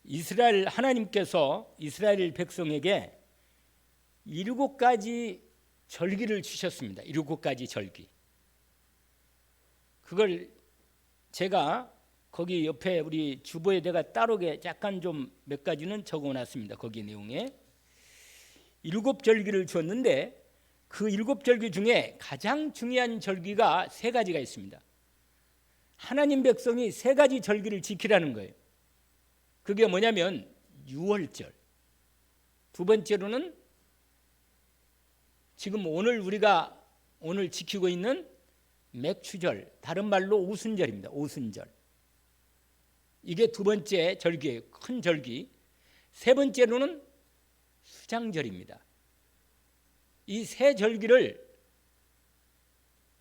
이스라엘 하나님께서 이스라엘 백성에게 7가지 절기를 주셨습니다. 7가지 절기. 그걸 제가 거기 옆에 우리 주보에다가 따로게 약간 좀 몇 가지는 적어놨습니다. 거기 내용에 7절기를 주었는데 그 7절기 중에 가장 중요한 절기가 3가지가 있습니다. 하나님 백성이 3가지 절기를 지키라는 거예요. 그게 뭐냐면 유월절, 두 번째로는 지금 우리가 오늘 지키고 있는 맥추절, 다른 말로 오순절입니다. 오순절. 이게 두 번째 절기예요. 큰 절기. 세 번째로는 수장절입니다. 이 세 절기를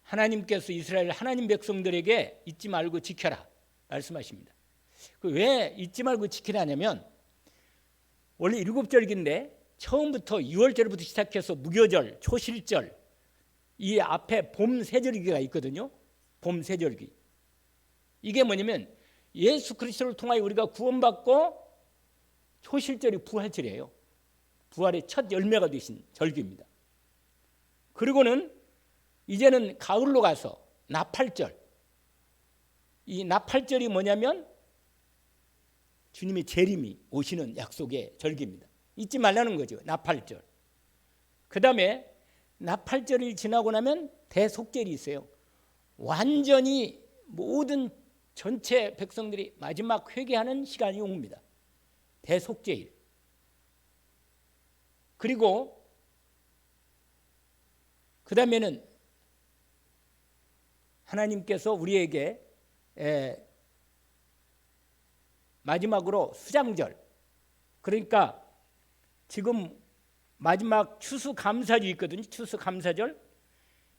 하나님께서 이스라엘 하나님 백성들에게 잊지 말고 지켜라 말씀하십니다. 왜 잊지 말고 지키라냐면 원래 7절기인데 처음부터 6월절부터 시작해서 무교절, 초실절, 이 앞에 봄 세절기가 있거든요. 봄 세절기. 이게 뭐냐면 예수 그리스도를 통하여 우리가 구원받고 초실절이 부활절이에요. 부활의 첫 열매가 되신 절기입니다. 그리고는 이제는 가을로 가서 나팔절. 이 나팔절이 뭐냐면 주님의 재림이 오시는 약속의 절기입니다. 잊지 말라는 거죠. 나팔절. 그 다음에 나팔절이 지나고 나면 대속절이 있어요. 완전히 모든 전체 백성들이 마지막 회개하는 시간이 옵니다. 대속죄일. 그리고 그 다음에는 하나님께서 우리에게 마지막으로 수장절. 그러니까 지금 마지막 추수감사절이 있거든요. 추수감사절.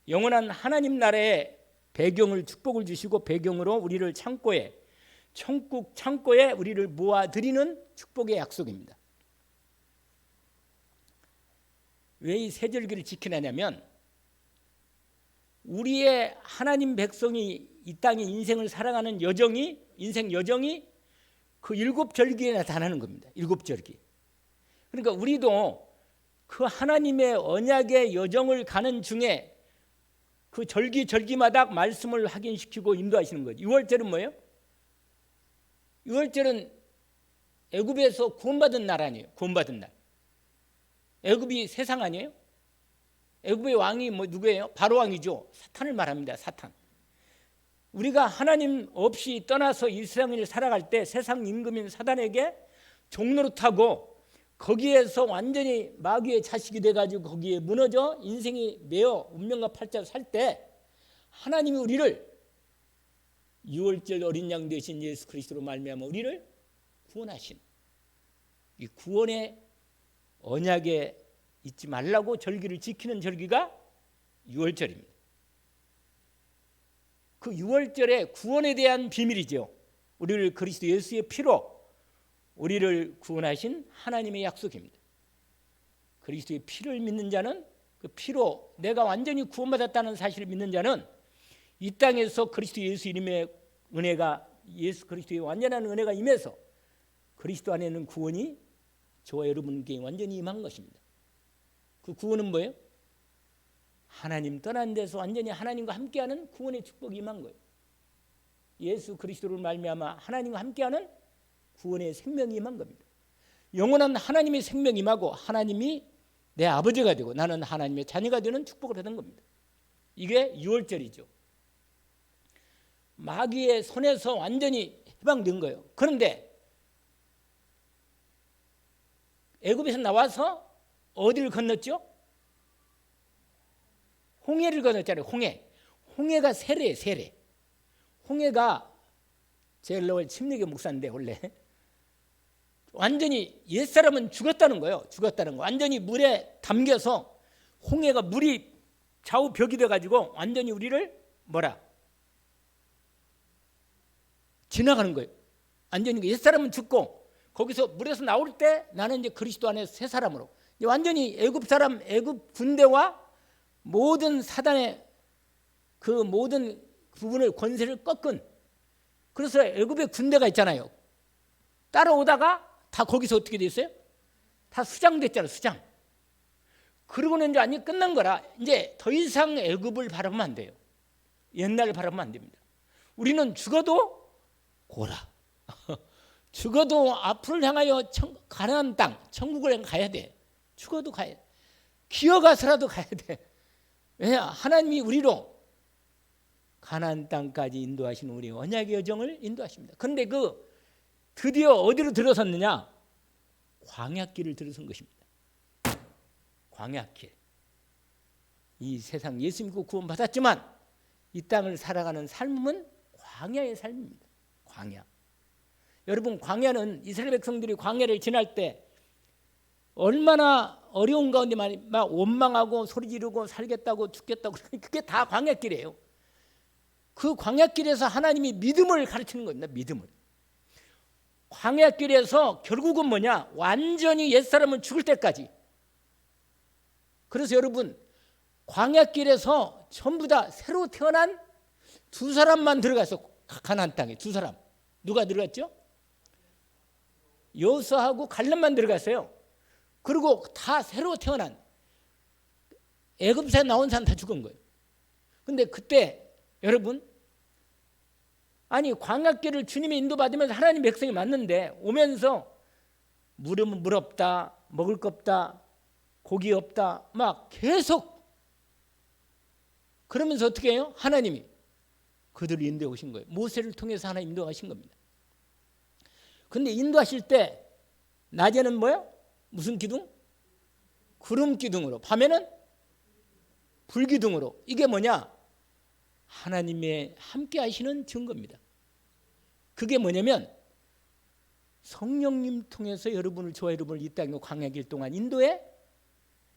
영원한 하나님 나라의 배경을 축복을 주시고 배경으로 우리를 천국 창고에 우리를 모아드리는 축복의 약속입니다. 왜 이 세 절기를 지키냐면 우리의 하나님 백성이 이 땅의 인생을 살아가는 인생 여정이 그 7절기에 나타나는 겁니다. 7절기. 그러니까 우리도 그 하나님의 언약의 여정을 가는 중에 그 절기마다 말씀을 확인시키고 인도하시는 거죠. 6월절은 뭐예요? 6월절은 애굽에서 구원받은 날 아니에요. 구원받은 날. 애굽이 세상 아니에요? 애굽의 왕이 누구예요? 바로 왕이죠. 사탄을 말합니다. 사탄. 우리가 하나님 없이 떠나서 이스라엘을 살아갈 때 세상 임금인 사단에게 종노릇하고 거기에서 완전히 마귀의 자식이 돼가지고 거기에 무너져 인생이 매어 운명과 팔자로 살 때 하나님이 우리를 6월절 어린 양 되신 예수 그리스도로 말미암아 우리를 구원하신 이 구원의 언약에 잊지 말라고 절기를 지키는 절기가 6월절입니다. 그 6월절의 구원에 대한 비밀이죠. 우리를 그리스도 예수의 피로 우리를 구원하신 하나님의 약속입니다. 그리스도의 피를 믿는 자는 그 피로 내가 완전히 구원받았다는 사실을 믿는 자는 이 땅에서 그리스도 예수 이름의 은혜가 예수 그리스도의 완전한 은혜가 임해서 그리스도 안에 있는 구원이 저와 여러분께 완전히 임한 것입니다. 그 구원은 뭐예요? 하나님 떠난 데서 완전히 하나님과 함께하는 구원의 축복이 임한 거예요. 예수 그리스도를 말미암아 하나님과 함께하는 구원의 생명이 임한 겁니다. 영원한 하나님의 생명이 임하고 하나님이 내 아버지가 되고 나는 하나님의 자녀가 되는 축복을 받은 겁니다. 이게 6월절이죠. 마귀의 손에서 완전히 해방된 거예요. 그런데 애굽에서 나와서 어디를 건넜죠? 홍해를 건넜잖아요. 홍해가 세례예요. 세례. 홍해가 제일로월 침례교 목사인데 원래 완전히 옛사람은 죽었다는 거예요. 죽었다는 거. 완전히 물에 담겨서 홍해가 물이 좌우벽이 돼가지고 완전히 우리를 지나가는 거예요. 완전히 옛사람은 죽고 거기서 물에서 나올 때 나는 이제 그리스도 안에서 새 사람으로 완전히 애굽 군대와 모든 사단의 그 모든 부분을 권세를 꺾은. 그래서 애굽에 군대가 있잖아요. 따라오다가 다 거기서 어떻게 됐어요? 다 수장됐잖아요. 수장. 그러고는 이제 아니 끝난 거라. 이제 더 이상 애굽을 바라보면 안 돼요. 옛날을 바라보면 안 됩니다. 우리는 죽어도 고라. 죽어도 앞을 향하여 가나안 땅, 천국을 가야 돼. 죽어도 가야 돼. 기어가서라도 가야 돼. 왜냐? 하나님이 우리로 가나안 땅까지 인도하시는 우리 언약의 여정을 인도하십니다. 그런데 드디어 어디로 들어섰느냐? 광야길을 들어선 것입니다. 광야길. 이 세상 예수 믿고 구원받았지만 이 땅을 살아가는 삶은 광야의 삶입니다. 광야. 여러분, 광야는 이스라엘 백성들이 광야를 지날 때 얼마나 어려운 가운데 막 원망하고 소리 지르고 살겠다고 죽겠다고 그게 다 광야길이에요. 그 광야길에서 하나님이 믿음을 가르치는 겁니다. 믿음을. 광야길에서 결국은 뭐냐? 완전히 옛사람은 죽을 때까지. 그래서 여러분, 광야길에서 전부 다 새로 태어난 두 사람만 들어갔어. 가나안 땅에 두 사람. 누가 들어갔죠? 여호수아하고 갈렙만 들어갔어요. 그리고 다 새로 태어난 애굽에서 나온 사람 다 죽은 거예요. 근데 그때 여러분, 아니 광야길을 주님이 인도받으면서 하나님 백성이 맞는데 오면서 물은 물 없다, 먹을 거 없다, 고기 없다, 막 계속 그러면서 어떻게 해요? 하나님이 그들을 인도해 오신 거예요. 모세를 통해서 하나님 인도하신 겁니다. 근데 인도하실 때 낮에는 뭐야? 무슨 기둥? 구름 기둥으로. 밤에는 불 기둥으로. 이게 뭐냐? 하나님의 함께 하시는 증거입니다. 그게 뭐냐면 성령님 통해서 여러분을, 저와 여러분을 이 땅의 광야길 동안 인도해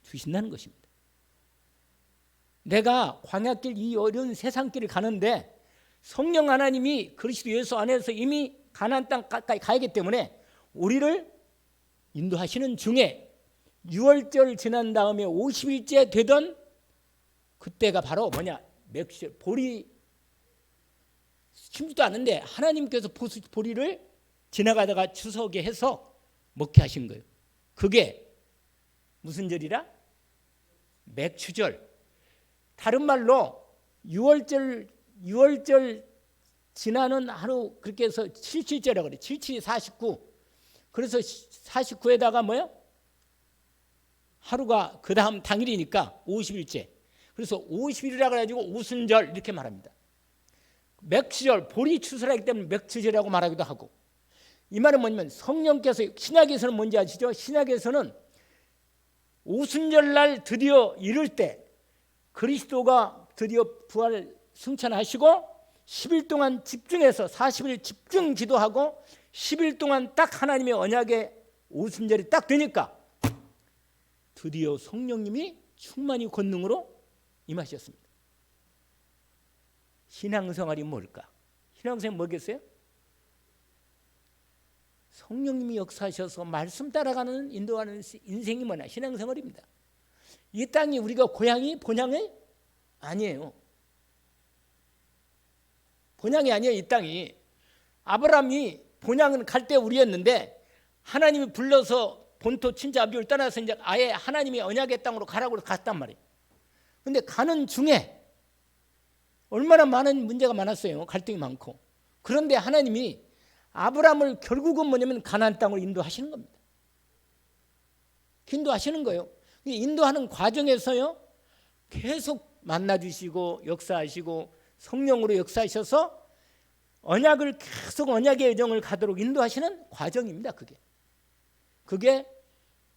주신다는 것입니다. 내가 광야길 이 어려운 세상길을 가는데 성령 하나님이 그리스도 예수 안에서 이미 가나안 땅 가까이 가기 때문에 우리를 인도하시는 중에 6월절 지난 다음에 50일째 되던 그때가 바로 뭐냐? 맥실, 보리 심지도 않은데 하나님께서 보리를 지나가다가 추석에 해서 먹게 하신 거예요. 그게 무슨 절이라? 맥추절. 다른 말로 6월절 지나는 하루, 그렇게 해서 77절이라고 그래. 77이 49. 그래서 49에다가 뭐야? 하루가 그 다음 당일이니까 50일째. 그래서 50일이라 그래가지고 오순절 이렇게 말합니다. 맥추절, 보리 추수하기 때문에 맥추절이라고 말하기도 하고. 이 말은 뭐냐면 성령께서, 신약에서는 뭔지 아시죠? 신약에서는 오순절 날 드디어 이룰 때 그리스도가 드디어 부활 승천하시고 10일 동안 집중해서 40일 집중 기도하고 10일 동안 딱 하나님의 언약의 오순절이 딱 되니까 드디어 성령님이 충만히 권능으로 임하셨습니다. 신앙생활이 뭘까? 신앙생활이 뭐겠어요? 성령님이 역사하셔서 말씀 따라가는, 인도하는 인생이 뭐냐? 신앙생활입니다. 이 땅이 우리가 고향이 본향이 아니에요. 본향이 아니에요. 이 땅이. 아브라함이 본향은 갈대 우리였는데 하나님이 불러서 본토 친자 아비를 떠나서 이제 아예 하나님이 언약의 땅으로 가라고 갔단 말이에요. 근데 가는 중에 얼마나 많은 문제가 많았어요. 갈등이 많고. 그런데 하나님이 아브라함을 결국은 뭐냐면 가나안 땅으로 인도하시는 겁니다. 인도하시는 거예요. 인도하는 과정에서요 계속 만나주시고 역사하시고 성령으로 역사하셔서 언약을 계속 언약의 여정을 가도록 인도하시는 과정입니다. 그게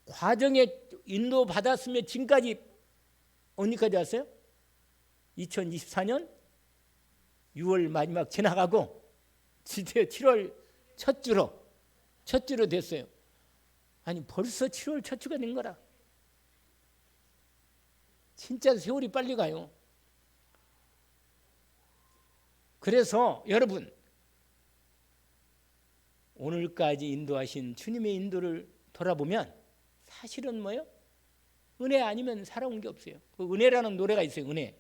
과정에 인도받았으면 지금까지 언제까지 왔어요? 2024년 6월 마지막 지나가고 드디어 7월 첫 주로 됐어요. 아니 벌써 7월 첫 주가 된 거라. 진짜 세월이 빨리 가요. 그래서 여러분, 오늘까지 인도하신 주님의 인도를 돌아보면 사실은 뭐예요? 은혜 아니면 살아온 게 없어요. 그 은혜라는 노래가 있어요. 은혜.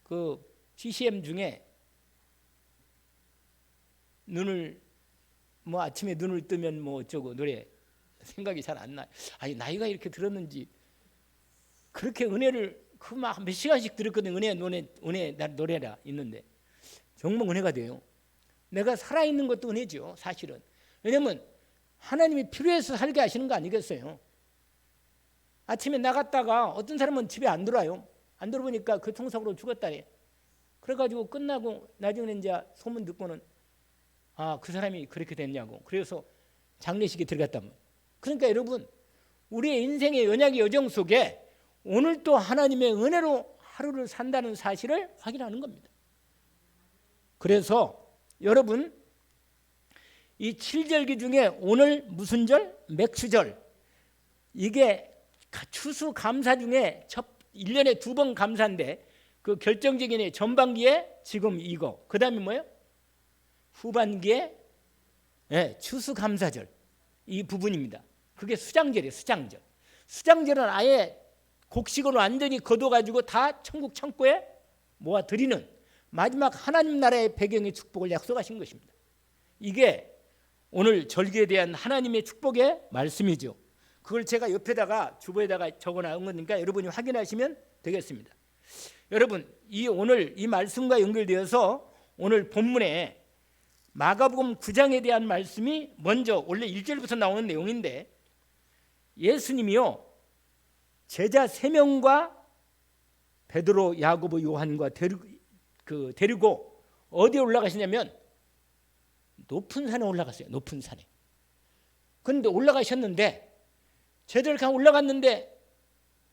그 CCM 중에 아침에 눈을 뜨면 어쩌고 노래 생각이 잘 안 나. 아니 나이가 이렇게 들었는지 그렇게 은혜를 그 막 몇 시간씩 들었거든. 은혜 노래라 있는데 정말 은혜가 돼요. 내가 살아있는 것도 은혜죠 사실은. 왜냐면 하나님이 필요해서 살게 하시는 거 아니겠어요? 아침에 나갔다가 어떤 사람은 집에 안 들어와요. 안 들어보니까 교통사고로 죽었다네. 그래가지고 끝나고 나중에 이제 소문 듣고는 그 사람이 그렇게 됐냐고. 그래서 장례식에 들어갔단 말이에요. 그러니까 여러분 우리의 인생의 연약의 여정 속에 오늘 또 하나님의 은혜로 하루를 산다는 사실을 확인하는 겁니다. 그래서 여러분 이 7절기 중에 오늘 무슨 절? 맥추절. 이게 추수감사 중에 1년에 2번 감사인데 그 결정적인 전반기에 지금 이거. 그 다음에 뭐예요? 후반기에 추수감사절. 이 부분입니다. 그게 수장절이에요. 수장절. 수장절은 아예 곡식을 완전히 거둬가지고 다 천국 창고에 모아드리는 마지막 하나님 나라의 배경의 축복을 약속하신 것입니다. 이게 오늘 절기에 대한 하나님의 축복의 말씀이죠. 그걸 제가 옆에다가 주보에다가 적어놓은 거니까 여러분이 확인하시면 되겠습니다. 여러분 오늘 이 말씀과 연결되어서 오늘 본문에 마가복음 9장에 대한 말씀이 먼저 원래 1절부터 나오는 내용인데 예수님이요 제자 3명과 베드로, 야고보, 요한과 데리고 어디에 올라가시냐면 높은 산에 올라갔어요. 높은 산에. 그런데 올라가셨는데 제자들 그냥 올라갔는데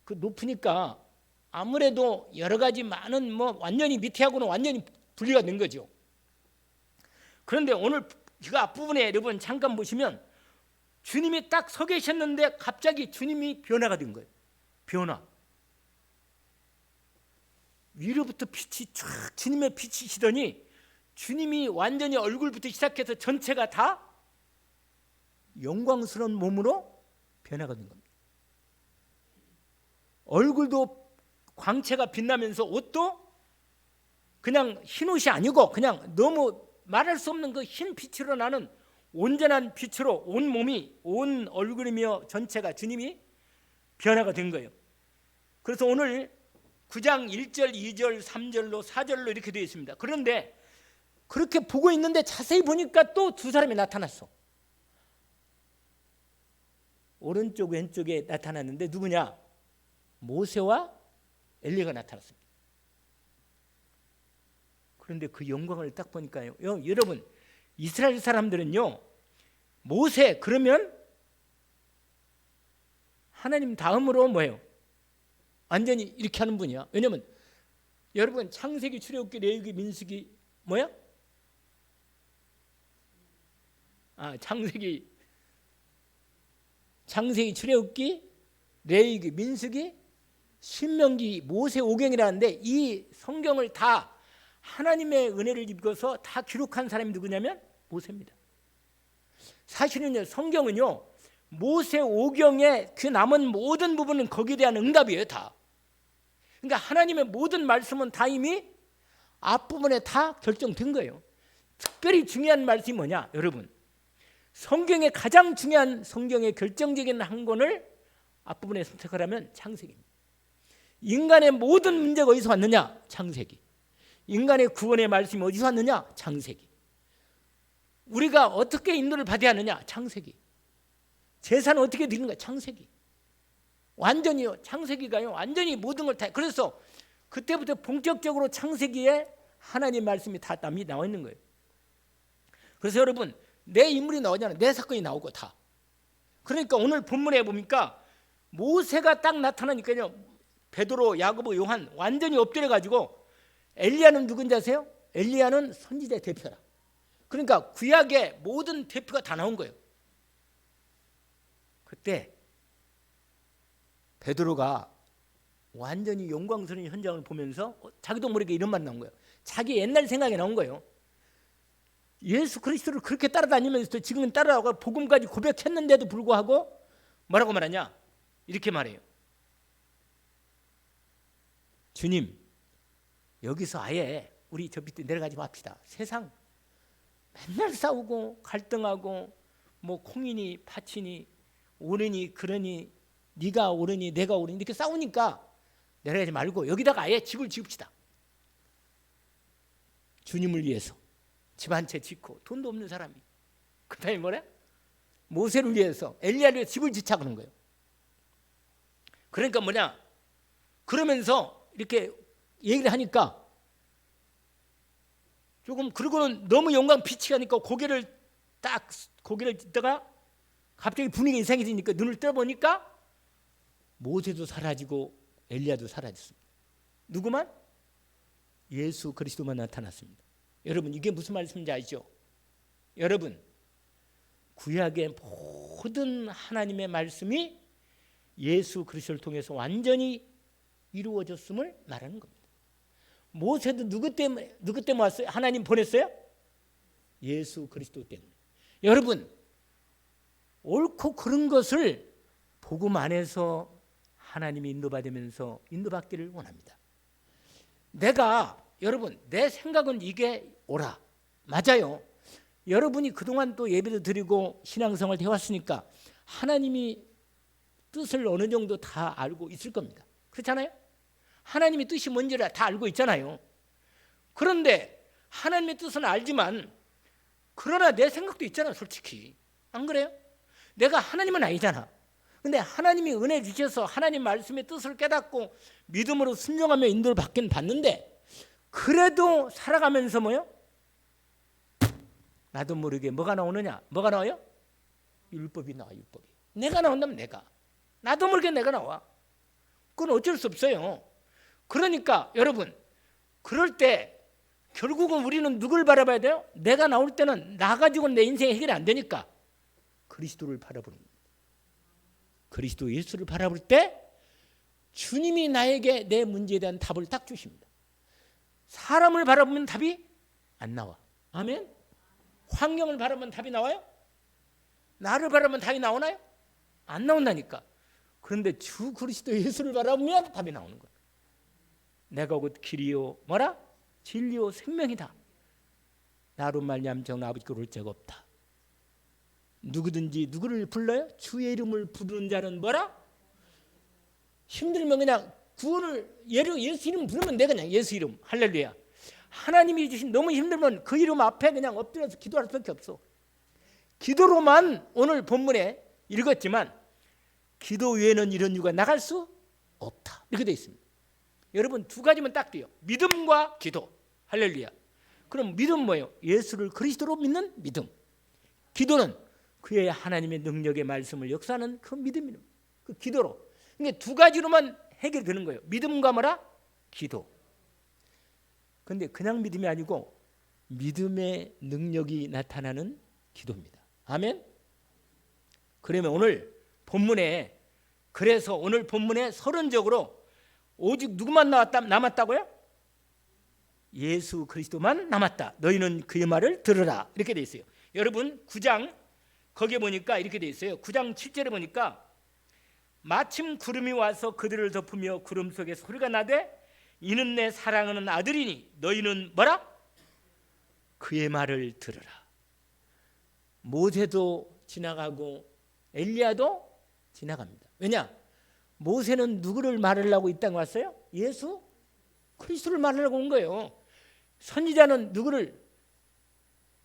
그 높으니까 아무래도 여러 가지 많은 완전히 밑에하고는 완전히 분리가 된 거죠. 그런데 오늘 이거 앞부분에 여러분 잠깐 보시면 주님이 딱 서 계셨는데 갑자기 주님이 변화가 된 거예요. 변화. 위로부터 빛이 쫙 주님의 빛이시더니 주님이 완전히 얼굴부터 시작해서 전체가 다 영광스러운 몸으로 변화가 된 겁니다. 얼굴도 광채가 빛나면서 옷도 그냥 흰 옷이 아니고 그냥 너무 말할 수 없는 그 흰 빛으로 나는 온전한 빛으로 온 몸이 온 얼굴이며 전체가 주님이 변화가 된 거예요. 그래서 오늘 9장 1절, 2절, 3절로 4절로 이렇게 되어 있습니다. 그런데 그렇게 보고 있는데 자세히 보니까 또 2사람이 나타났어. 오른쪽 왼쪽에 나타났는데 누구냐? 모세와 엘리야가 나타났습니다. 그런데 그 영광을 딱 보니까요, 여러분 이스라엘 사람들은요 모세 그러면 하나님 다음으로 뭐예요? 완전히 이렇게 하는 분이야. 왜냐면 여러분 창세기, 출애굽기, 레위기, 민수기 뭐야? 창세기, 출애굽기, 레위기, 민수기, 신명기, 모세, 오경이라는데 이 성경을 다 하나님의 은혜를 입고서 다 기록한 사람이 누구냐면 모세입니다. 사실은요 성경은요 모세 오경의 그 남은 모든 부분은 거기에 대한 응답이에요 다. 그러니까 하나님의 모든 말씀은 다 이미 앞부분에 다 결정된 거예요. 특별히 중요한 말씀이 뭐냐 여러분, 성경의 가장 중요한 성경의 결정적인 한 권을 앞부분에 선택하라면 창세기입니다. 인간의 모든 문제가 어디서 왔느냐? 창세기. 인간의 구원의 말씀이 어디서 왔느냐? 창세기. 우리가 어떻게 인도를 받아야 하느냐? 창세기. 재산은 어떻게 드리는 거야? 창세기. 완전히요. 창세기가요. 완전히 모든 걸 다. 그래서 그때부터 본격적으로 창세기에 하나님 말씀이 다 나와 있는 거예요. 그래서 여러분 내 인물이 나오잖아요. 내 사건이 나오고 다. 그러니까 오늘 본문에 보니까 모세가 딱 나타나니까요. 베드로, 야고보, 요한 완전히 엎드려 가지고 엘리야는 누군지 아세요? 엘리야는 선지자의 대표라. 그러니까 구약의 모든 대표가 다 나온 거예요. 그때 베드로가 완전히 영광스러운 현장을 보면서 자기도 모르게 이런 말 나온 거예요. 자기 옛날 생각이 나온 거예요. 예수 그리스도를 그렇게 따라다니면서 지금은 따라가고 복음까지 고백했는데도 불구하고 뭐라고 말하냐? 이렇게 말해요. 주님, 여기서 아예 우리 저 밑에 내려가지 맙시다. 세상 맨날 싸우고 갈등하고 뭐 콩이니 파치니 옳으니 그러니 네가 옳으니 내가 옳으니 이렇게 싸우니까 내려가지 말고 여기다가 아예 집을 지읍시다. 주님을 위해서 집 한 채 짓고 돈도 없는 사람이 그 다음에 뭐래? 모세를 위해서 엘리야를 위해서 집을 짓자 그런 거예요. 그러니까 뭐냐? 그러면서 이렇게 얘기를 하니까 조금 그러고는 너무 영광 빛이 가니까 고개를 듣다가 갑자기 분위기가 이상해지니까 눈을 떠보니까 모세도 사라지고 엘리야도 사라졌습니다. 누구만? 예수 그리스도만 나타났습니다. 여러분 이게 무슨 말씀인지 아시죠? 여러분 구약의 모든 하나님의 말씀이 예수 그리스도를 통해서 완전히 이루어졌음을 말하는 겁니다. 모세도 누구 때문에 왔어요? 하나님 보냈어요? 예수 그리스도 때문에. 여러분 옳고 그른 것을 복음 안에서 하나님이 인도받으면서 인도받기를 원합니다. 여러분 내 생각은 이게 옳아. 맞아요. 여러분이 그동안 또 예배도 드리고 신앙생활을 해왔으니까 하나님이 뜻을 어느 정도 다 알고 있을 겁니다. 그렇잖아요? 하나님의 뜻이 뭔지를 다 알고 있잖아요. 그런데 하나님의 뜻은 알지만 그러나 내 생각도 있잖아 솔직히. 안 그래요? 내가 하나님은 아니잖아. 근데 하나님이 은혜 주셔서 하나님 말씀의 뜻을 깨닫고 믿음으로 순종하며 인도를 받긴 받는데 그래도 살아가면서 뭐요? 나도 모르게 뭐가 나오느냐? 뭐가 나와요? 율법이 나와. 율법이. 내가 나온다면 내가. 나도 모르게 내가 나와. 그건 어쩔 수 없어요. 그러니까 여러분 그럴 때 결국은 우리는 누굴 바라봐야 돼요? 내가 나올 때는 나 가지고는 내 인생이 해결이 안 되니까 그리스도를 바라보는 겁니다. 그리스도 예수를 바라볼 때 주님이 나에게 내 문제에 대한 답을 딱 주십니다. 사람을 바라보면 답이 안 나와. 아멘? 환경을 바라보면 답이 나와요? 나를 바라보면 답이 나오나요? 안 나온다니까. 그런데 주 그리스도 예수를 바라보면 답이 나오는 거예요. 내가 곧 길이요 뭐라? 진리요 생명이다. 나로 말미암아 아버지께 올 자가 없다. 누구든지 누구를 불러요? 주의 이름을 부르는 자는 뭐라? 힘들면 그냥 구원을 예수 이름 부르면 돼. 그냥 예수 이름 할렐루야. 하나님이 주신 너무 힘들면 그 이름 앞에 그냥 엎드려서 기도할 수밖에 없어. 기도로만 오늘 본문에 읽었지만 기도 외에는 이런 이유가 나갈 수 없다. 이렇게 되어 있습니다. 여러분 두 가지면 딱 돼요. 믿음과 기도. 할렐루야. 그럼 믿음 뭐예요? 예수를 그리스도로 믿는 믿음. 기도는 그의 하나님의 능력의 말씀을 역사하는 그 믿음이에요. 그 기도로. 그러니까 두 가지로만 해결되는 거예요. 믿음과 뭐라? 기도. 그런데 그냥 믿음이 아니고 믿음의 능력이 나타나는 기도입니다. 아멘. 그러면 오늘 본문에 그래서 오늘 본문에 서론적으로 오직 누구만 남았다고요? 예수 그리스도만 남았다. 너희는 그의 말을 들으라. 이렇게 돼 있어요. 여러분 9장 거기에 보니까 이렇게 돼 있어요. 9장 7절에 보니까 마침 구름이 와서 그들을 덮으며 구름 속에 소리가 나되 이는 내 사랑하는 아들이니 너희는 뭐라? 그의 말을 들으라. 모세도 지나가고 엘리야도 지나갑니다. 왜냐? 모세는 누구를 말하려고 이 땅에 왔어요? 예수 그리스도를 말하려고 온 거예요. 선지자는 누구를?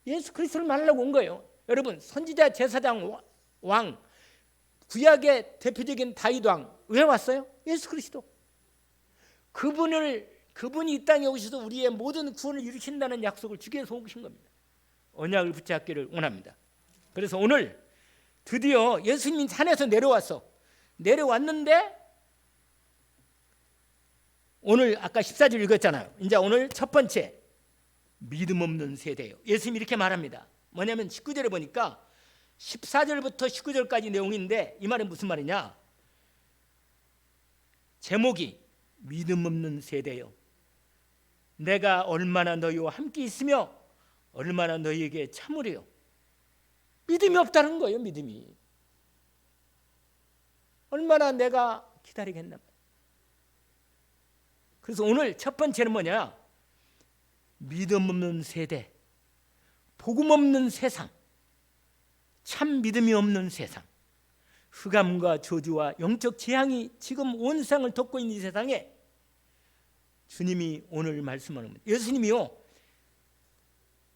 예수 그리스도를 말하려고 온 거예요. 여러분 선지자, 제사장, 왕, 구약의 대표적인 다윗 왕 왜 왔어요? 예수 그리스도. 그분이 이 땅에 오셔서 우리의 모든 구원을 이루신다는 약속을 주기 위해서 오신 겁니다. 언약을 붙잡기를 원합니다. 그래서 오늘 드디어 예수님이 산에서 내려왔는데 오늘 아까 14절 읽었잖아요. 이제 오늘 첫 번째 믿음 없는 세대예요. 예수님이 이렇게 말합니다. 뭐냐면 19절에 보니까 14절부터 19절까지 내용인데 이 말은 무슨 말이냐? 제목이 믿음 없는 세대요. 내가 얼마나 너희와 함께 있으며 얼마나 너희에게 참으래요. 믿음이 없다는 거예요. 믿음이. 얼마나 내가 기다리겠나. 그래서 오늘 첫 번째는 뭐냐? 믿음 없는 세대, 복음 없는 세상, 참 믿음이 없는 세상, 흑암과 저주와 영적 재앙이 지금 온 세상을 덮고 있는 이 세상에 주님이 오늘 말씀하는 겁니다. 예수님이요,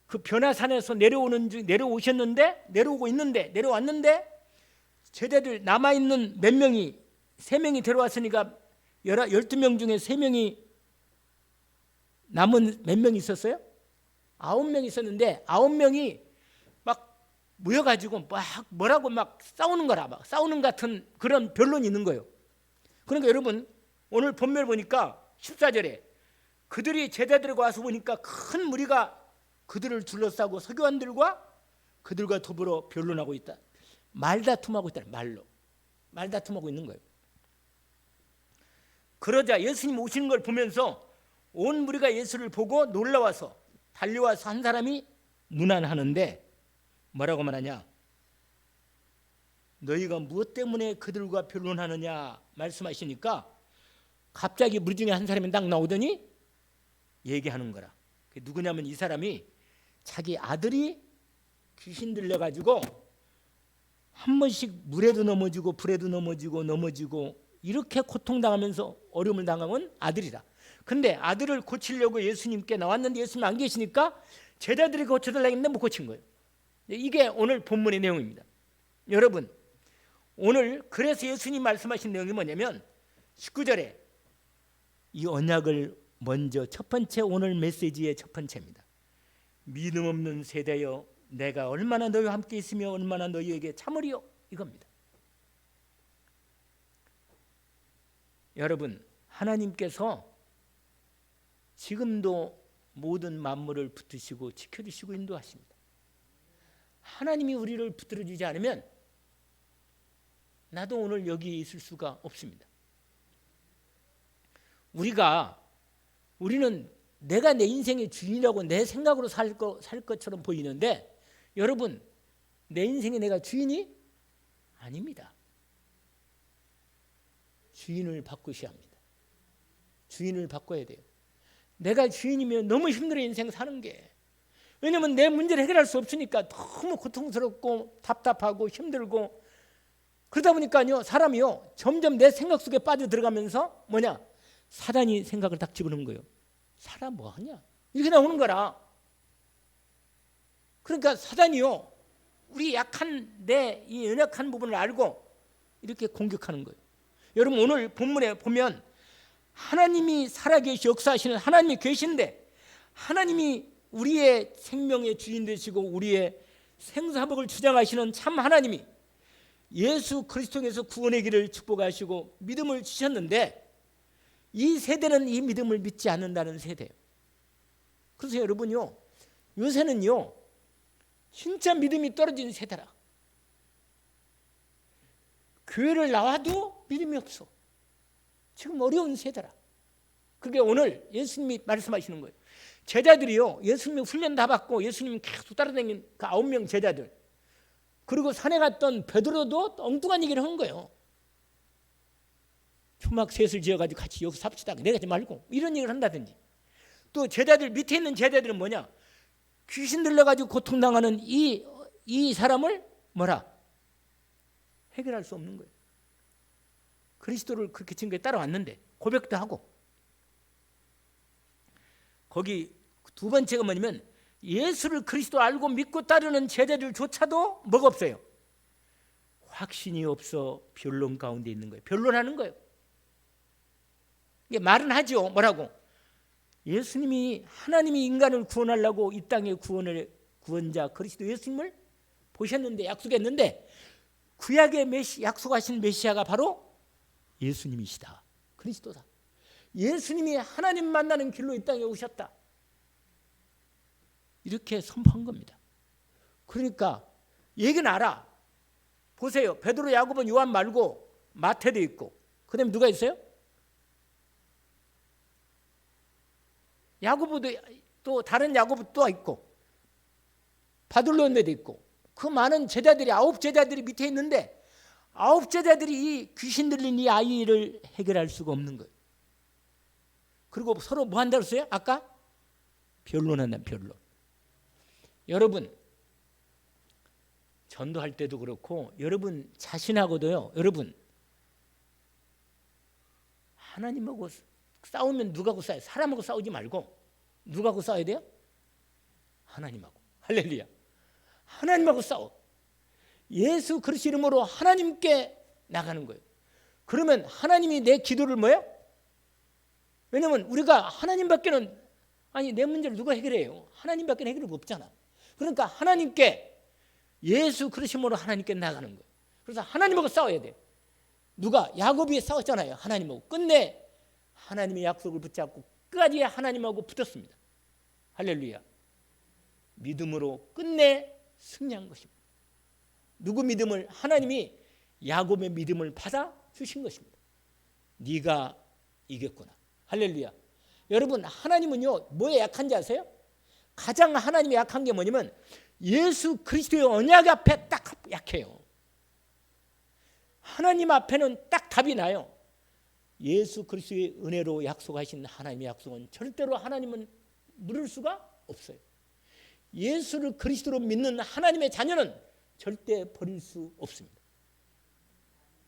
그 변화산에서 내려오고 있는데 제자들 남아있는 몇 명이, 3명이 데려왔으니까 12명 중에 3명이 남은 몇 명 있었어요? 9명 있었는데 9명이 막 모여가지고 뭐라고 막 싸우는 거라, 막 싸우는 같은 그런 변론이 있는 거예요. 그러니까 여러분, 오늘 본문을 보니까 14절에 그들이 제자들과 와서 보니까 큰 무리가 그들을 둘러싸고 서교관들과 그들과 더불어 변론하고 있다. 말다툼하고 있다. 말다툼하고 있는 거예요. 그러자 예수님 오시는 걸 보면서 온 무리가 예수를 보고 놀라워서 달려와서 한 사람이 문안하는데 뭐라고 말하냐? 너희가 무엇 때문에 그들과 변론하느냐 말씀하시니까 갑자기 무리 중에 한 사람이 딱 나오더니 얘기하는 거라. 그게 누구냐면 이 사람이 자기 아들이 귀신 들려가지고 한 번씩 물에도 넘어지고 불에도 넘어지고 이렇게 고통당하면서 어려움을 당하면 아들이다. 근데 아들을 고치려고 예수님께 나왔는데 예수님 안 계시니까 제자들이 고쳐달라고 했는데 못 고친 거예요. 이게 오늘 본문의 내용입니다. 여러분, 오늘 그래서 예수님 말씀하신 내용이 뭐냐면 19절에 이 언약을 먼저 첫 번째, 오늘 메시지의 첫 번째입니다. 믿음 없는 세대여, 내가 얼마나 너희와 함께 있으며 얼마나 너희에게 참으리요, 이겁니다. 여러분, 하나님께서 지금도 모든 만물을 붙드시고 지켜주시고 인도하십니다. 하나님이 우리를 붙들어주지 않으면 나도 오늘 여기 있을 수가 없습니다. 우리는 내가 내 인생의 주인이라고 내 생각으로 살 것처럼 보이는데 여러분, 내 인생에 내가 주인이 아닙니다. 주인을 바꾸셔야 합니다. 주인을 바꿔야 돼요. 내가 주인이면 너무 힘들어 인생 사는 게. 왜냐하면 내 문제를 해결할 수 없으니까 너무 고통스럽고 답답하고 힘들고 그러다 보니까요, 사람이요 점점 내 생각 속에 빠져 들어가면서 사단이 생각을 딱 집어넣는 거예요. 사람 뭐하냐? 이렇게 나오는 거라. 그러니까 사단이요, 우리 약한 내 이 연약한 부분을 알고 이렇게 공격하는 거예요. 여러분, 오늘 본문에 보면 하나님이 살아계시 역사하시는 하나님이 계신데 하나님이 우리의 생명의 주인 되시고 우리의 생사복을 주장하시는 참 하나님이 예수 그리스도에서 구원의 길을 축복하시고 믿음을 주셨는데 이 세대는 이 믿음을 믿지 않는다는 세대예요. 그래서 여러분요, 요새는요 진짜 믿음이 떨어진 세대라. 교회를 나와도 믿음이 없어. 지금 어려운 세대라. 그게 오늘 예수님이 말씀하시는 거예요. 제자들이요, 예수님이 훈련 다 받고 예수님 계속 따라다닌 그 9명 제자들, 그리고 산에 갔던 베드로도 엉뚱한 얘기를 한 거예요. 초막 셋을 지어가지고 같이 여기서 삽시다, 내가지 말고, 이런 얘기를 한다든지. 또 제자들 밑에 있는 제자들은 귀신 들려가지고 고통당하는 이 사람을 해결할 수 없는 거예요. 그리스도를 그렇게 증거에 따라왔는데 고백도 하고. 거기 두 번째가 뭐냐면 예수를 그리스도 알고 믿고 따르는 제자들조차도 뭐가 없어요? 확신이 없어 변론 가운데 있는 거예요. 변론하는 거예요. 이게 말은 하죠. 뭐라고? 예수님이, 하나님이 인간을 구원하려고 이 땅의 구원자 그리스도 예수님을 보셨는데, 약속했는데 구약의 약속하신 메시아가 바로 예수님이시다. 그리스도다. 예수님이 하나님 만나는 길로 이 땅에 오셨다. 이렇게 선포한 겁니다. 그러니까 얘기는 알아. 보세요. 베드로, 야고보, 요한 말고 마태도 있고, 그 다음에 누가 있어요? 야고보도, 또 다른 야고보 또 있고, 바돌로메도 있고, 그 많은 제자들이, 9 제자들이 밑에 있는데 9 제자들이 이 귀신 들린 이 아이를 해결할 수가 없는 거예요. 그리고 서로 뭐 한다고 했어요? 아까 변론한다. 변론. 여러분 전도할 때도 그렇고 여러분 자신하고도요. 여러분 하나님하고 싸우면 누구하고 싸워요? 사람하고 싸우지 말고 누구하고 싸워야 돼요? 하나님하고. 할렐루야. 하나님하고 싸워. 예수 그리스도 이름으로 하나님께 나가는 거예요. 그러면 하나님이 내 기도를 뭐예요? 왜냐하면 우리가 하나님밖에는 아니 내 문제를 누가 해결해요? 하나님밖에 해결이 없잖아. 그러니까 하나님께 예수 그리스도 이름으로 하나님께 나가는 거예요. 그래서 하나님하고 싸워야 돼. 누가 야곱이 싸웠잖아요. 하나님하고. 끝내 하나님의 약속을 붙잡고 끝까지 하나님하고 붙었습니다. 할렐루야. 믿음으로 끝내 승리한 것입니다. 누구 믿음을? 하나님이 야곱의 믿음을 받아 주신 것입니다. 네가 이겼구나. 할렐루야. 여러분 하나님은요 뭐에 약한지 아세요? 가장 하나님이 약한 게 뭐냐면 예수 그리스도의 언약 앞에 딱 약해요. 하나님 앞에는 딱 답이 나요. 예수 그리스도의 은혜로 약속하신 하나님의 약속은 절대로 하나님은 물을 수가 없어요. 예수를 그리스도로 믿는 하나님의 자녀는 절대 버릴 수 없습니다.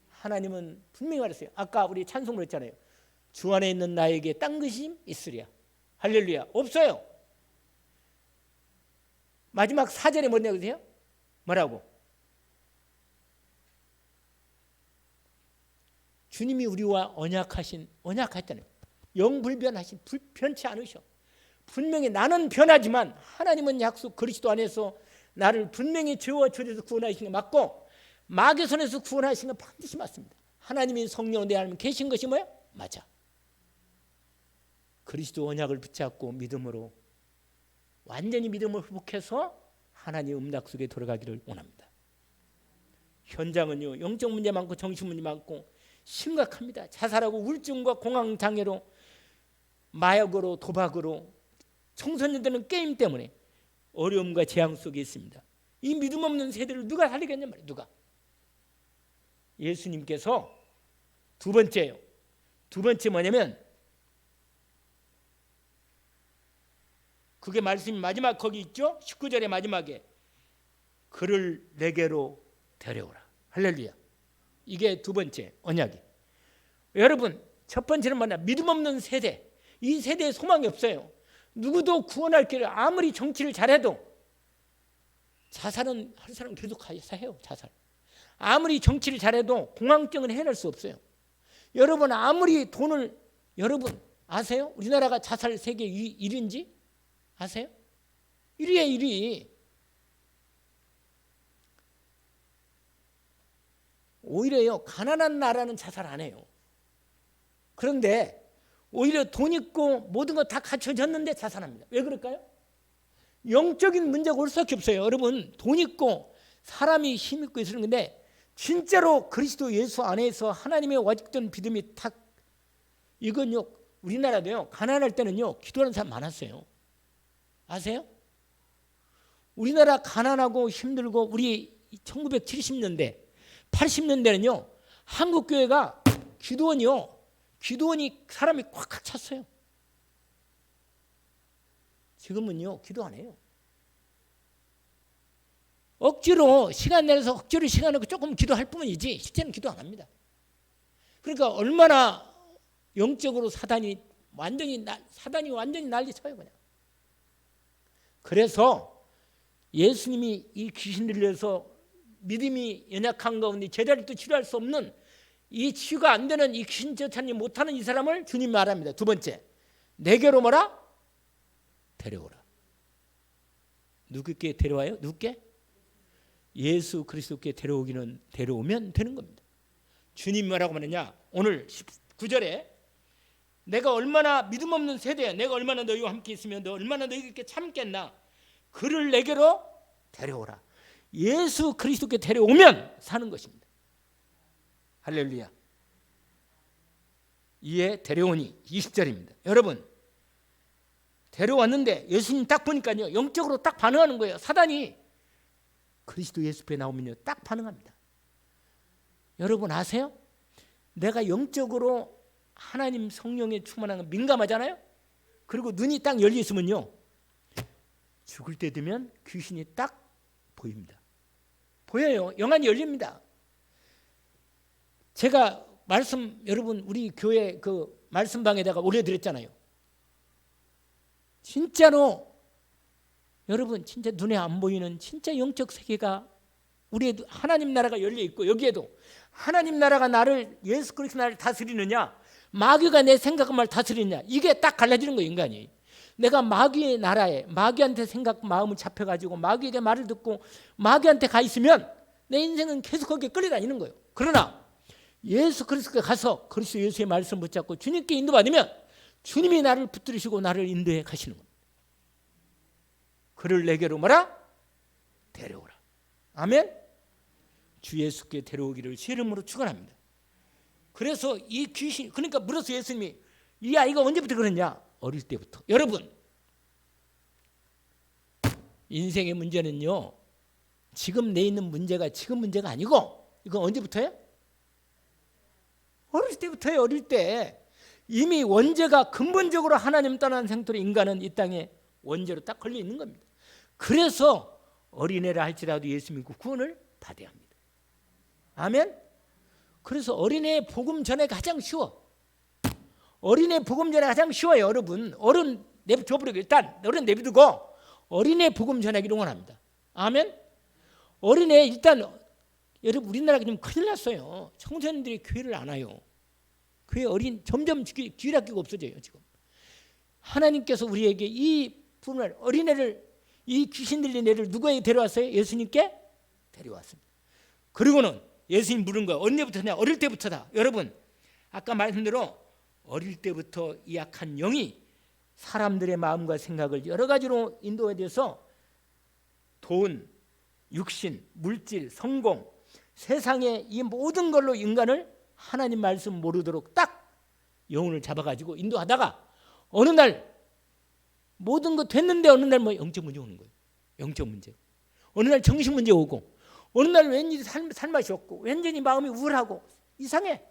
하나님은 분명히 말했어요. 아까 우리 찬송을 했잖아요. 주 안에 있는 나에게 딴 것이 있으랴. 할렐루야. 없어요. 마지막 4절에 뭐냐고 그러세요? 뭐라고? 주님이 우리와 언약하셨잖아요. 영불변하신, 변치 않으셔. 분명히 나는 변하지만 하나님은 약속 그리스도 안에서 나를 분명히 죄와 죄에서 구원하시는 게 맞고 마귀의 손에서 구원하시는 건 반드시 맞습니다. 하나님이 성령 내 안에 계신 것이 뭐예요? 맞아. 그리스도 언약을 붙잡고 믿음으로 완전히 믿음을 회복해서 하나님의 음락 속에 들어가기를 원합니다. 현장은요 영적 문제 많고 정신 문제 많고 심각합니다. 자살하고 우울증과 공황장애로 마약으로 도박으로 청소년들은 게임 때문에 어려움과 재앙 속에 있습니다. 이 믿음 없는 세대를 누가 살리겠냐 말이에요. 누가? 예수님께서 두 번째예요. 두 번째 뭐냐면 그게 말씀이 마지막 거기 있죠. 19절의 마지막에 그를 내게로 데려오라. 할렐루야. 이게 두 번째 언약이. 여러분 첫 번째는 뭐냐? 믿음 없는 세대. 이 세대에 소망이 없어요. 누구도 구원할 길을 아무리 정치를 잘해도 자살은 할 사람 계속 해요. 자살. 아무리 정치를 잘해도 공황증은 해낼 수 없어요. 여러분 아무리 돈을 여러분 아세요? 우리나라가 자살 세계 1위인지 아세요? 1위에 1위. 오히려요 가난한 나라는 자살 안 해요. 그런데 오히려 돈 있고 모든 거 다 갖춰졌는데 자살합니다. 왜 그럴까요? 영적인 문제가 올 수밖에 없어요. 여러분 돈 있고 사람이 힘 있고 있는 건데 진짜로 그리스도 예수 안에서 하나님의 와직된 믿음이 탁 이건요 우리나라도요 가난할 때는요 기도하는 사람 많았어요. 아세요? 우리나라 가난하고 힘들고 우리 1970년대 80년대는요 한국교회가 기도원이 사람이 꽉 찼어요. 지금은요 기도 안 해요. 억지로 시간 내서 억지로 시간 내고 조금 기도할 뿐이지 실제는 기도 안 합니다. 그러니까 얼마나 영적으로 사단이 완전히 난리쳐요 그냥. 그래서 예수님이 이 귀신들을 위해서 믿음이 연약한 가운데 제자리도 치료할 수 없는 이 치유가 안 되는 이 귀신 쫓아내지 못하는 이 사람을 주님이 말합니다. 두 번째, 내게로 뭐라? 데려오라. 누구께 데려와요? 누구께? 예수 그리스도께 데려오면 되는 겁니다. 주님이 뭐라고 말하냐? 오늘 9절에 내가 얼마나 믿음 없는 세대야. 내가 얼마나 너희와 함께 있으면 너 얼마나 너희에게 참겠나. 그를 내게로 데려오라. 예수 그리스도께 데려오면 사는 것입니다. 할렐루야. 이에 데려오니 20절입니다. 여러분 데려왔는데 예수님 딱 보니까요 영적으로 딱 반응하는 거예요. 사단이 그리스도 예수 앞에 나오면요 딱 반응합니다. 여러분 아세요? 내가 영적으로 하나님 성령에 충만한 건 민감하잖아요. 그리고 눈이 딱 열려 있으면요 죽을 때 되면 귀신이 딱 보입니다. 보여요. 영안이 열립니다. 제가 말씀 여러분 우리 교회 그 말씀방에다가 올려드렸잖아요. 진짜로 여러분 진짜 눈에 안 보이는 진짜 영적 세계가 우리 하나님 나라가 열려 있고, 여기에도 하나님 나라가 나를 예수 그리스도 나를 다스리느냐, 마귀가 내 생각을 다스리느냐, 이게 딱 갈라지는 거예요. 인간이 내가 마귀의 나라에 마귀한테 생각 마음을 잡혀가지고 마귀에게 말을 듣고 마귀한테 가 있으면 내 인생은 계속 거기에 끌려다니는 거예요. 그러나 예수 그리스도께 가서 그리스도 예수의 말씀 붙잡고 주님께 인도받으면 주님이 나를 붙들으시고 나를 인도해 가시는 겁니다. 그를 내게로 뭐라? 데려오라. 아멘. 주 예수께 데려오기를 주 이름으로 축원합니다. 그래서 이 귀신, 그러니까 물어서 예수님이 이 아이가 언제부터 그랬냐? 어릴 때부터. 여러분, 인생의 문제는요, 지금 내 있는 문제가 지금 문제가 아니고, 이건 언제부터예요? 어릴 때부터예요. 어릴 때 이미 원죄가 근본적으로 하나님 떠난 상태로 인간은 이 땅에 원죄로 딱 걸려 있는 겁니다. 그래서 어린애라 할지라도 예수 믿고 구원을 받아야 합니다. 아멘. 그래서 어린애 복음 전에 가장 쉬워. 어린애 복음 전에 가장 쉬워요. 여러분, 어른 내버려두고 일단 어른 내버려두고 어린애 복음 전하기를 원합니다. 아멘. 어린애 일단 여러분 우리나라가 지금 큰일 났어요. 청소년들이 교회를 안 와요. 교회 어린 점점 귀락기가 없어져요. 지금 하나님께서 우리에게 이 분을 어린애를 이 귀신 들린 애를 누구에게 데려왔어요? 예수님께 데려왔습니다. 그리고는 예수님 물은 거예요. 언제부터냐? 어릴 때부터다. 여러분 아까 말씀대로 어릴 때부터 이 악한 영이 사람들의 마음과 생각을 여러 가지로 인도해 줘서 돈, 육신, 물질, 성공, 세상의 이 모든 걸로 인간을 하나님 말씀 모르도록 딱 영혼을 잡아가지고 인도하다가 어느 날 모든 거 됐는데 어느 날 뭐 영적 문제 오는 거예요. 영적 문제. 어느 날 정신 문제 오고 어느 날 왠지 살맛이 없고 왠지 마음이 우울하고 이상해.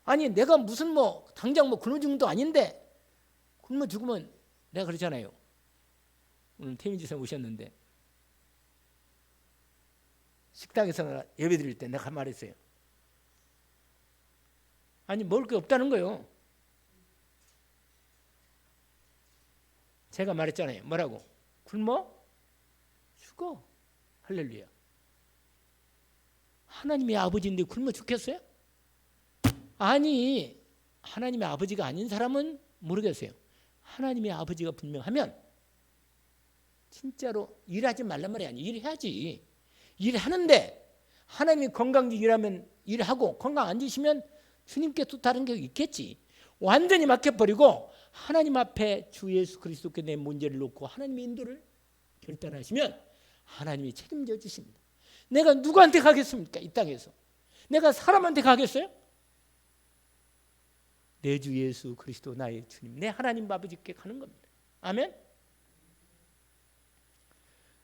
아니 내가 무슨 뭐 당장 뭐 근호 중도 아닌데 굶어 죽으면 내가 그러잖아요. 오늘 태민 지사 오셨는데 식당에서 예배 드릴 때 내가 말했어요. 아니 먹을 게 없다는 거예요. 제가 말했잖아요. 뭐라고? 굶어 죽어. 할렐루야. 하나님의 아버지인데 굶어 죽겠어요? 아니 하나님의 아버지가 아닌 사람은 모르겠어요. 하나님의 아버지가 분명하면 진짜로 일하지 말란 말이 아니에요. 일해야지. 일하는데 하나님이 건강지 일하면 일하고 건강 안 주시면 주님께 또 다른 게 있겠지. 완전히 맡겨버리고 하나님 앞에 주 예수 그리스도께 내 문제를 놓고 하나님의 인도를 결단하시면 하나님이 책임져 주십니다. 내가 누구한테 가겠습니까? 이 땅에서. 내가 사람한테 가겠어요? 내 주 예수 그리스도 나의 주님, 내 하나님 아버지께 가는 겁니다. 아멘.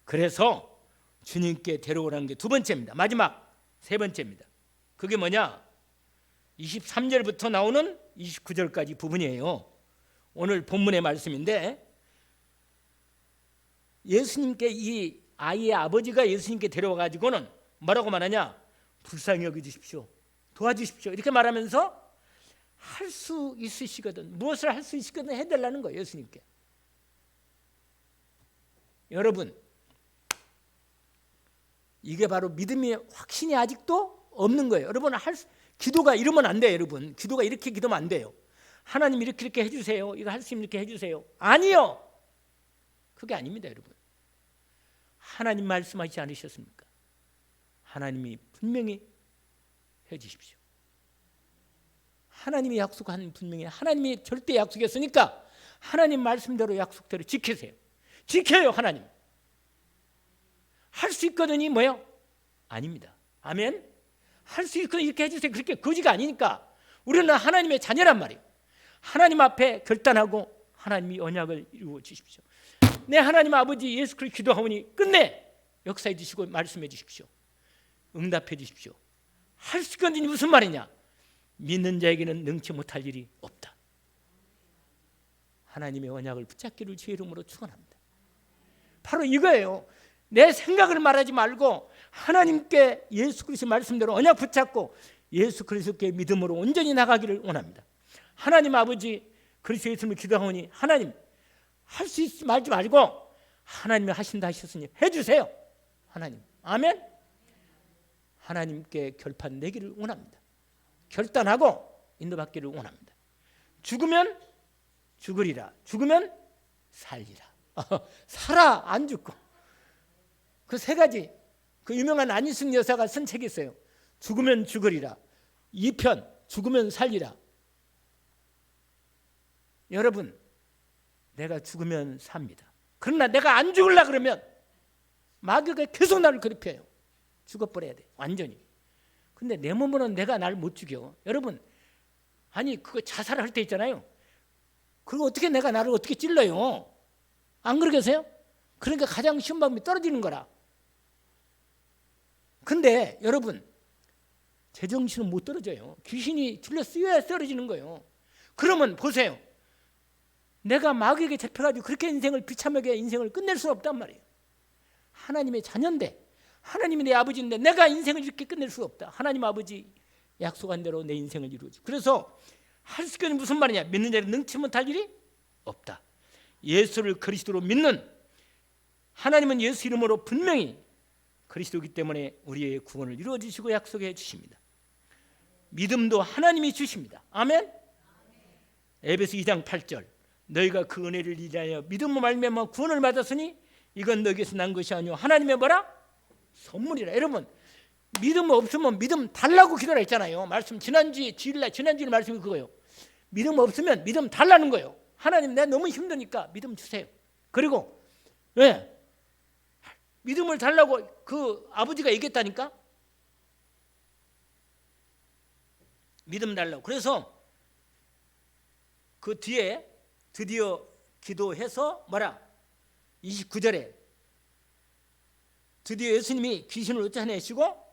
그래서 주님께 데려오라는 게 두 번째입니다. 마지막 세 번째입니다. 그게 뭐냐? 23절부터 나오는 29절까지 부분이에요. 오늘 본문의 말씀인데 예수님께 이 아이의 아버지가 예수님께 데려와 가지고는 뭐라고 말하냐? 불쌍히 여겨주십시오. 도와주십시오. 이렇게 말하면서 할 수 있으시거든. 무엇을 할 수 있으시거든 해달라는 거예요. 예수님께. 여러분 이게 바로 믿음의 확신이 아직도 없는 거예요. 여러분 기도가 이러면 안 돼요. 여러분 기도가 이렇게 기도면 안 돼요. 하나님 이렇게 해주세요. 이거 할 수 있는 이렇게 해주세요. 아니요. 그게 아닙니다. 여러분 하나님 말씀하시지 않으셨습니까? 하나님이 분명히 해주십시오. 하나님이 약속한 분명히 하나님이 절대 약속했으니까 하나님 말씀대로 약속대로 지키세요. 지켜요. 하나님 할 수 있거든이 뭐예요? 아닙니다. 아멘. 할 수 있거든 이렇게 해주세요. 그렇게 거지가 아니니까 우리는 하나님의 자녀란 말이에요. 하나님 앞에 결단하고 하나님이 언약을 이루어 주십시오. 내 하나님 아버지 예수 그리스도 기도하오니 끝내 역사해 주시고 말씀해 주십시오. 응답해 주십시오. 할 수 있거든이 무슨 말이냐? 믿는 자에게는 능치 못할 일이 없다. 하나님의 언약을 붙잡기를 주의 이름으로 축원합니다. 바로 이거예요. 내 생각을 말하지 말고 하나님께 예수 그리스도의 말씀대로 언약 붙잡고 예수 그리스도께 믿음으로 온전히 나가기를 원합니다. 하나님 아버지 그리스도 예수님을 기도하오니 하나님 할 수 있지 말지 말고 하나님이 하신다 하셨으니 해주세요. 하나님 아멘. 하나님께 결판 내기를 원합니다. 결단하고 인도받기를 원합니다. 죽으면 죽으리라, 죽으면 살리라. 살아 안 죽고. 그 세 가지 그 유명한 안희숙 여사가 쓴 책이 있어요. 죽으면 죽으리라, 2편 죽으면 살리라. 여러분 내가 죽으면 삽니다. 그러나 내가 안 죽으려고 그러면 마귀가 계속 나를 괴롭혀요. 죽어버려야 돼 완전히. 근데 내 몸으로는 내가 나를 못 죽여. 여러분 아니 그거 자살할 때 있잖아요. 그거 어떻게 내가 나를 어떻게 찔러요? 안 그러겠어요? 그러니까 가장 쉬운 방법이 떨어지는 거라. 근데 여러분 제정신은 못 떨어져요. 귀신이 찔러 쓰여야 떨어지는 거예요. 그러면 보세요. 내가 마귀에게 잡혀가지고 그렇게 인생을 비참하게 인생을 끝낼 수 없단 말이에요. 하나님의 자녀인데 하나님이 내 아버지인데 내가 인생을 이렇게 끝낼 수 없다. 하나님 아버지 약속한 대로 내 인생을 이루어줘. 그래서 할 수 있는 무슨 말이냐? 믿는 자는 능치 못할 일이 없다. 예수를 그리스도로 믿는 하나님은 예수 이름으로 분명히 그리스도이기 때문에 우리의 구원을 이루어 주시고 약속해 주십니다. 믿음도 하나님이 주십니다. 아멘. 에베소 2장 8절 너희가 그 은혜를 이하여 믿음으로 말미암아 구원을 받았으니 이건 너희에게서 난 것이 아니오 하나님의 뭐라? 선물이라. 여러분 믿음 없으면 믿음 달라고 기도를 했잖아요. 말씀 지난주에 말씀이 그거예요. 믿음 없으면 믿음 달라는 거예요. 하나님 내가 너무 힘드니까 믿음 주세요. 그리고 왜? 믿음을 달라고 그 아버지가 얘기했다니까. 믿음 달라고. 그래서 그 뒤에 드디어 기도해서 뭐라? 29절에 드디어 예수님이 귀신을 쫓아내시고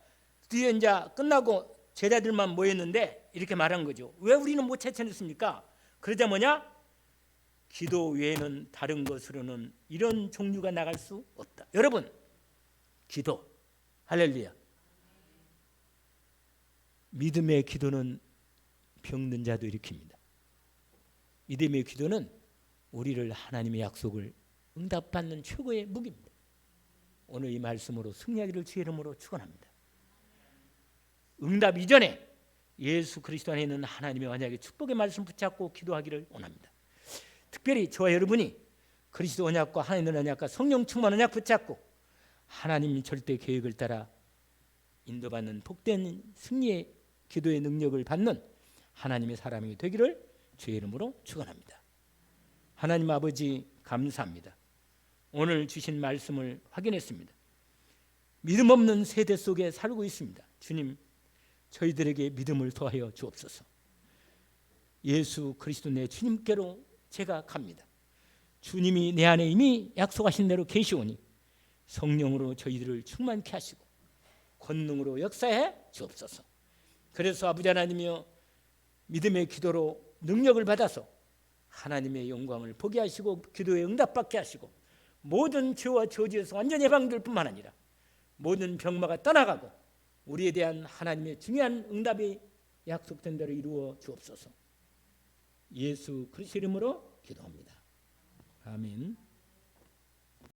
드디어 이제 끝나고 제자들만 모였는데 이렇게 말한 거죠. 왜 우리는 못 쫓아냈습니까? 그러자 뭐냐? 기도 외에는 다른 것으로는 이런 종류가 나갈 수 없다. 여러분 기도 할렐루야. 믿음의 기도는 병든 자도 일으킵니다. 믿음의 기도는 우리를 하나님의 약속을 응답받는 최고의 무기입니다. 오늘 이 말씀으로 승리하기를 주의 이름으로 축원합니다. 응답 이전에 예수 그리스도 안에 있는 하나님의 언약의 축복의 말씀 붙잡고 기도하기를 원합니다. 특별히 저와 여러분이 그리스도 언약과 하나님의 언약과 성령 충만 언약 붙잡고 하나님 절대 계획을 따라 인도받는 복된 승리의 기도의 능력을 받는 하나님의 사람이 되기를 주의 이름으로 축원합니다. 하나님 아버지 감사합니다. 오늘 주신 말씀을 확인했습니다. 믿음 없는 세대 속에 살고 있습니다. 주님 저희들에게 믿음을 더하여 주옵소서. 예수 그리스도 내 주님께로 제가 갑니다. 주님이 내 안에 이미 약속하신 대로 계시오니 성령으로 저희들을 충만케 하시고 권능으로 역사해 주옵소서. 그래서 아버지 하나님이여 믿음의 기도로 능력을 받아서 하나님의 영광을 보게 하시고 기도에 응답받게 하시고 모든 죄와 저주에서 완전히 해방될 뿐만 아니라 모든 병마가 떠나가고 우리에 대한 하나님의 중요한 응답이 약속된 대로 이루어 주옵소서. 예수 그리스도 이름으로 기도합니다. 아멘.